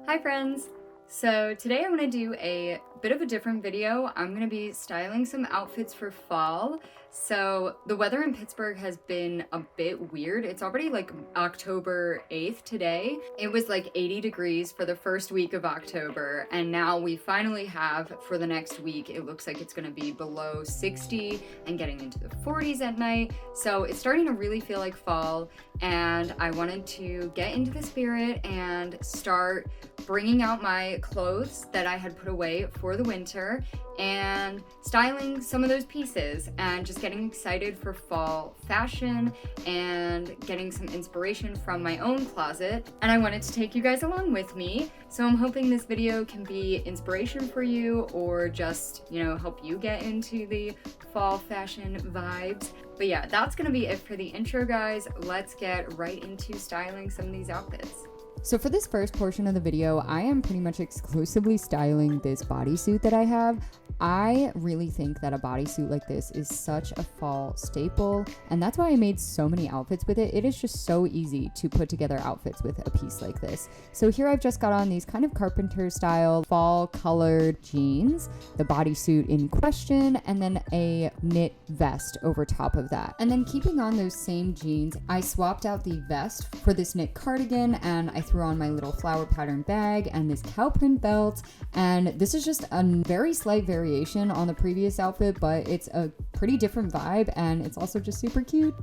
Hi friends! So today I'm going to do a bit of a different video. I'm going to be styling some outfits for fall. So the weather in Pittsburgh has been a bit weird. It's already like October 8th today. It was like 80 degrees for the first week of October, and now we finally have, for the next week, it looks like it's going to be below 60 and getting into the 40s at night. So it's starting to really feel like fall, and I wanted to get into the spirit and start bringing out my clothes that I had put away for the winter and styling some of those pieces and just getting excited for fall fashion and getting some inspiration from my own closet. And I wanted to take you guys along with me. So I'm hoping this video can be inspiration for you, or just, help you get into the fall fashion vibes. But yeah, that's gonna be it for the intro, guys. Let's get right into styling some of these outfits. So for this first portion of the video, I am pretty much exclusively styling this bodysuit that I have. I really think that a bodysuit like this is such a fall staple, and that's why I made so many outfits with it. It is just so easy to put together outfits with a piece like this. So here I've just got on these kind of carpenter style fall colored jeans, the bodysuit in question, and then a knit vest over top of that. And then keeping on those same jeans, I swapped out the vest for this knit cardigan, and I threw on my little flower pattern bag and this cow print belt. And this is just a very slight variation on the previous outfit, but it's a pretty different vibe, and it's also just super cute.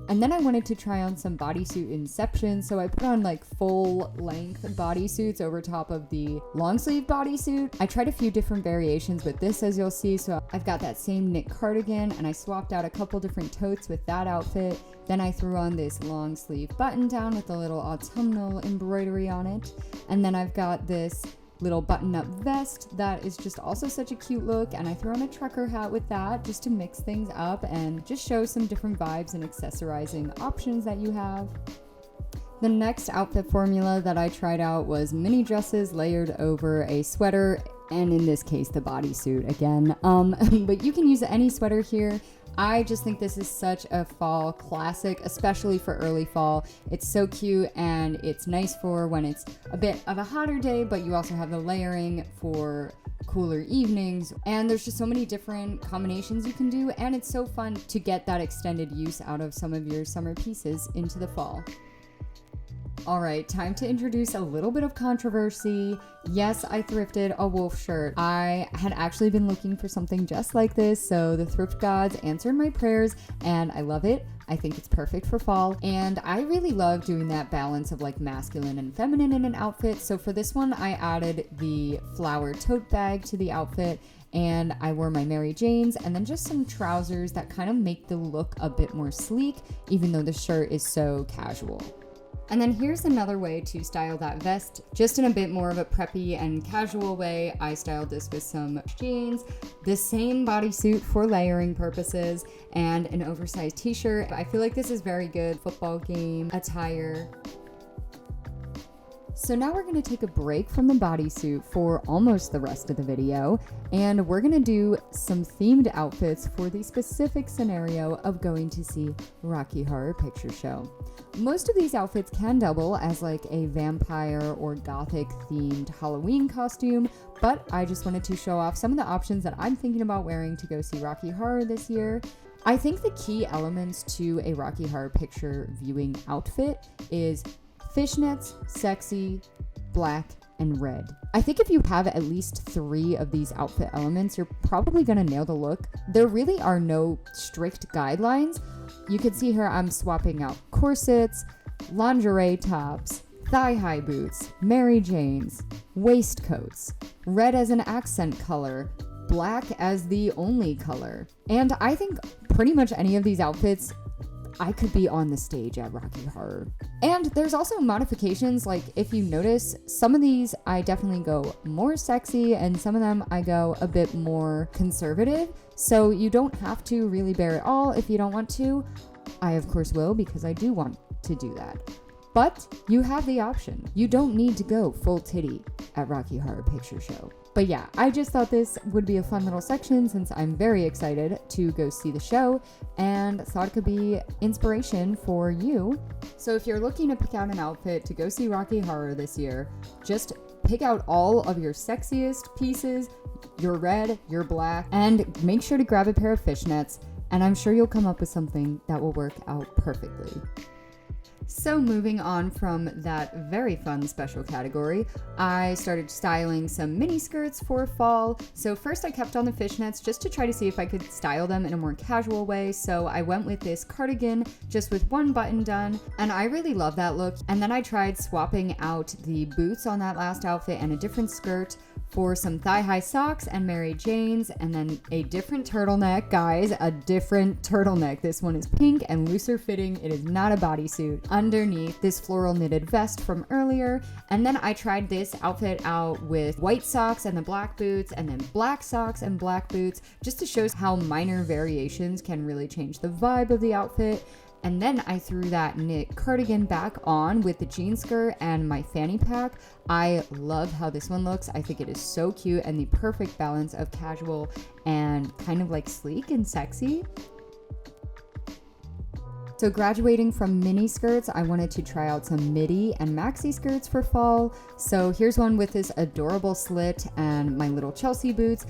And then I wanted to try on some bodysuit inception, so I put on like full length bodysuits over top of the long sleeve bodysuit. I tried a few different variations with this, as you'll see. So I've got that same knit cardigan, and I swapped out a couple different totes with that outfit. Then I threw on this long sleeve button down with a little autumnal embroidery on it. And then I've got this little button-up vest that is just also such a cute look, and I threw on a trucker hat with that just to mix things up and just show some different vibes and accessorizing options that you have. The next outfit formula that I tried out was mini dresses layered over a sweater, and in this case the bodysuit again, but you can use any sweater here. I just think this is such a fall classic, especially for early fall. It's so cute, and it's nice for when it's a bit of a hotter day, but you also have the layering for cooler evenings. And there's just so many different combinations you can do, and it's so fun to get that extended use out of some of your summer pieces into the fall. All right, time to introduce a little bit of controversy. Yes, I thrifted a wolf shirt. I had actually been looking for something just like this, so the thrift gods answered my prayers, and I love it. I think it's perfect for fall, and I really love doing that balance of like masculine and feminine in an outfit. So for this one, I added the flower tote bag to the outfit, and I wore my Mary Janes, and then just some trousers that kind of make the look a bit more sleek, even though the shirt is so casual. And then here's another way to style that vest, just in a bit more of a preppy and casual way. I styled this with some jeans, the same bodysuit for layering purposes, and an oversized t-shirt. I feel like this is very good football game attire. So now we're going to take a break from the bodysuit for almost the rest of the video, and we're going to do some themed outfits for the specific scenario of going to see Rocky Horror Picture Show. Most of these outfits can double as like a vampire or gothic themed Halloween costume, but I just wanted to show off some of the options that I'm thinking about wearing to go see Rocky Horror this year. I think the key elements to a Rocky Horror Picture viewing outfit is fishnets, sexy, black, and red. I think if you have at least 3 of these outfit elements, you're probably gonna nail the look. There really are no strict guidelines. You can see here I'm swapping out corsets, lingerie tops, thigh-high boots, Mary Janes, waistcoats, red as an accent color, black as the only color. And I think pretty much any of these outfits I could be on the stage at Rocky Horror. And there's also modifications, like if you notice, some of these I definitely go more sexy, and some of them I go a bit more conservative. So you don't have to really bear it all if you don't want to. I of course will, because I do want to do that. But you have the option. You don't need to go full titty at Rocky Horror Picture Show. But yeah, I just thought this would be a fun little section since I'm very excited to go see the show and thought it could be inspiration for you. So if you're looking to pick out an outfit to go see Rocky Horror this year, just pick out all of your sexiest pieces, your red, your black, and make sure to grab a pair of fishnets, and I'm sure you'll come up with something that will work out perfectly. So moving on from that very fun special category, I started styling some mini skirts for fall. So first I kept on the fishnets just to try to see if I could style them in a more casual way. So I went with this cardigan just with one button done, and I really love that look. And then I tried swapping out the boots on that last outfit and a different skirt for some thigh-high socks and Mary Janes, and then a different turtleneck, guys, a different turtleneck. This one is pink and looser fitting. It is not a bodysuit. Underneath this floral knitted vest from earlier, and then I tried this outfit out with white socks and the black boots, and then black socks and black boots, just to show how minor variations can really change the vibe of the outfit. And then I threw that knit cardigan back on with the jean skirt and my fanny pack. I love how this one looks. I think it is so cute and the perfect balance of casual and kind of like sleek and sexy. So graduating from mini skirts, I wanted to try out some midi and maxi skirts for fall. So here's one with this adorable slit and my little Chelsea boots.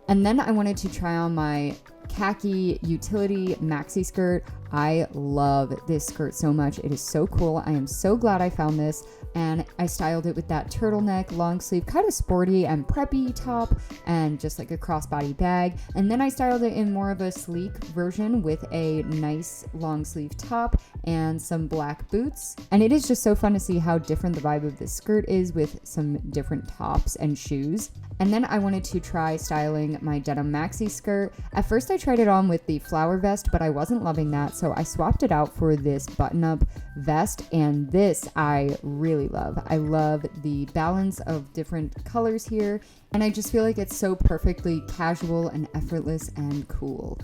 And then I wanted to try on my khaki utility maxi skirt. I love this skirt so much. It is so cool. I am so glad I found this, and I styled it with that turtleneck long sleeve, kind of sporty and preppy top, and just like a crossbody bag. And then I styled it in more of a sleek version with a nice long sleeve top and some black boots. And it is just so fun to see how different the vibe of this skirt is with some different tops and shoes. And then I wanted to try styling my denim maxi skirt. At first I tried it on with the flower vest, but I wasn't loving that, so I swapped it out for this button-up vest, and this I really love. I love the balance of different colors here, and I just feel like it's so perfectly casual and effortless and cool.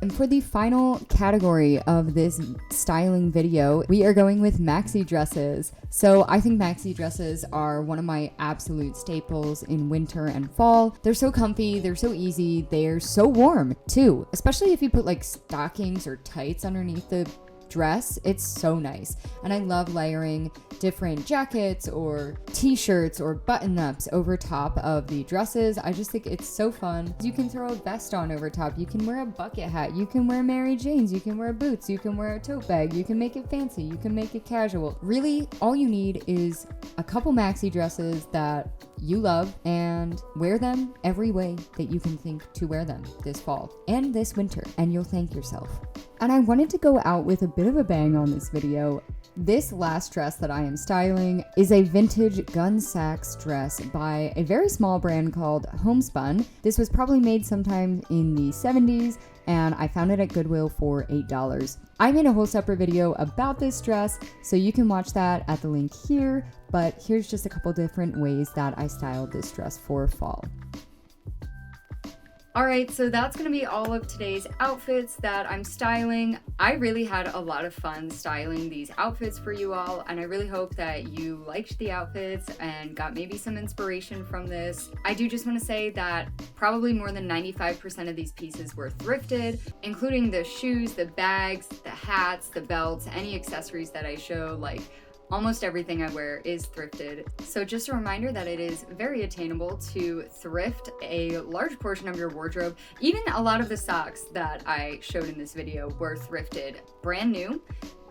And for the final category of this styling video, we are going with maxi dresses. So I think maxi dresses are one of my absolute staples in winter and fall. They're so comfy, they're so easy, they're so warm too, especially if you put like stockings or tights underneath the dress. It's so nice. And I love layering different jackets or t-shirts or button-ups over top of the dresses. I just think it's so fun. You can throw a vest on over top. You can wear a bucket hat. You can wear Mary Janes. You can wear boots. You can wear a tote bag. You can make it fancy. You can make it casual. Really, all you need is a couple maxi dresses that you love and wear them every way that you can think to wear them this fall and this winter, and you'll thank yourself. And I wanted to go out with a bit of a bang on this video. This last dress that I am styling is a vintage gun sacks dress by a very small brand called Homespun. This was probably made sometime in the 70s, and I found it at Goodwill for $8. I made a whole separate video about this dress, so you can watch that at the link here, but here's just a couple different ways that I styled this dress for fall. Alright, so that's going to be all of today's outfits that I'm styling. I really had a lot of fun styling these outfits for you all, and I really hope that you liked the outfits and got maybe some inspiration from this. I do just want to say that probably more than 95% of these pieces were thrifted, including the shoes, the bags, the hats, the belts, any accessories that I show, like almost everything I wear is thrifted. So just a reminder that it is very attainable to thrift a large portion of your wardrobe. Even a lot of the socks that I showed in this video were thrifted, brand new.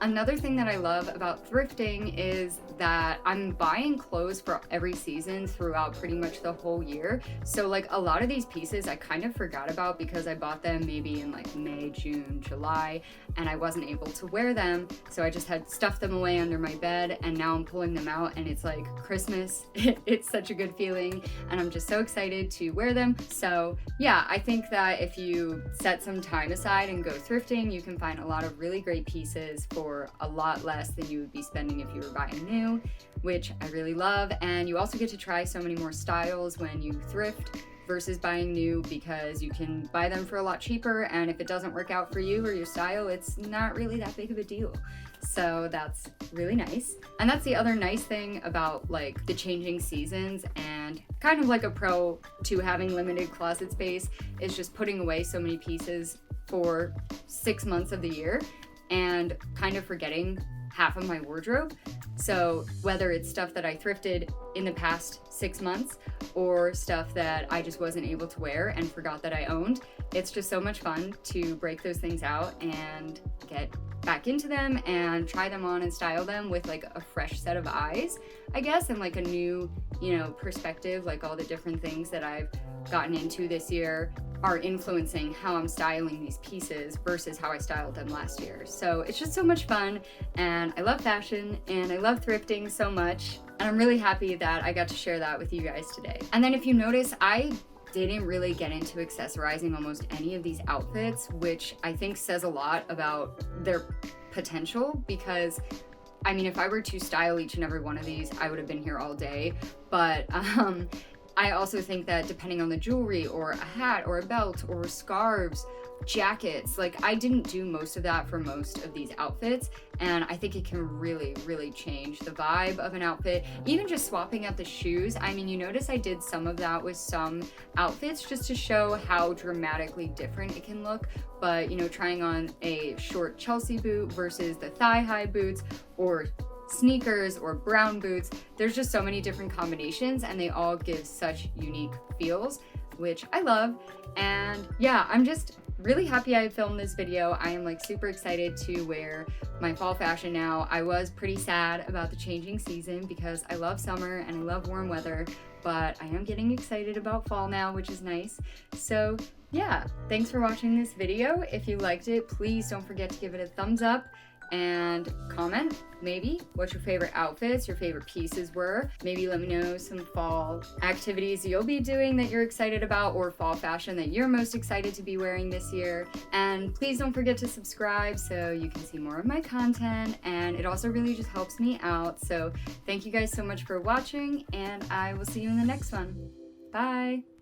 Another thing that I love about thrifting is that I'm buying clothes for every season throughout pretty much the whole year. So like a lot of these pieces I kind of forgot about because I bought them maybe in like May, June, July, and I wasn't able to wear them. So I just had stuffed them away under my bed, and now I'm pulling them out and it's like Christmas. It's such a good feeling, and I'm just so excited to wear them. So yeah, I think that if you set some time aside and go thrifting, you can find a lot of really great pieces for a lot less than you would be spending if you were buying new, which I really love. And you also get to try so many more styles when you thrift versus buying new, because you can buy them for a lot cheaper, and if it doesn't work out for you or your style, it's not really that big of a deal. So that's really nice. And that's the other nice thing about like the changing seasons, and kind of like a pro to having limited closet space, is just putting away so many pieces for 6 months of the year and kind of forgetting half of my wardrobe. So whether it's stuff that I thrifted in the past 6 months or stuff that I just wasn't able to wear and forgot that I owned, it's just so much fun to break those things out and get back into them and try them on and style them with like a fresh set of eyes, I guess, and like a new, perspective. Like all the different things that I've gotten into this year are influencing how I'm styling these pieces versus how I styled them last year. So it's just so much fun, and I love fashion and I love thrifting so much, and I'm really happy that I got to share that with you guys today. And then if you notice, I didn't really get into accessorizing almost any of these outfits, which I think says a lot about their potential, because I mean, if I were to style each and every one of these, I would have been here all day. But I also think that depending on the jewelry or a hat or a belt or scarves, jackets, like I didn't do most of that for most of these outfits, and I think it can really, really change the vibe of an outfit. Even just swapping out the shoes. I mean, you notice I did some of that with some outfits just to show how dramatically different it can look. But trying on a short Chelsea boot versus the thigh-high boots, or sneakers or brown boots, there's just so many different combinations, and they all give such unique feels, which I love. And yeah, I'm just really happy I filmed this video. I am like super excited to wear my fall fashion now. I was pretty sad about the changing season because I love summer and I love warm weather, but I am getting excited about fall now, which is nice. So yeah, thanks for watching this video. If you liked it, please don't forget to give it a thumbs up and comment maybe what your favorite outfits, your favorite pieces were. Maybe let me know some fall activities you'll be doing that you're excited about, or fall fashion that you're most excited to be wearing this year. And please don't forget to subscribe so you can see more of my content, and it also really just helps me out. So thank you guys so much for watching, and I will see you in the next one. Bye!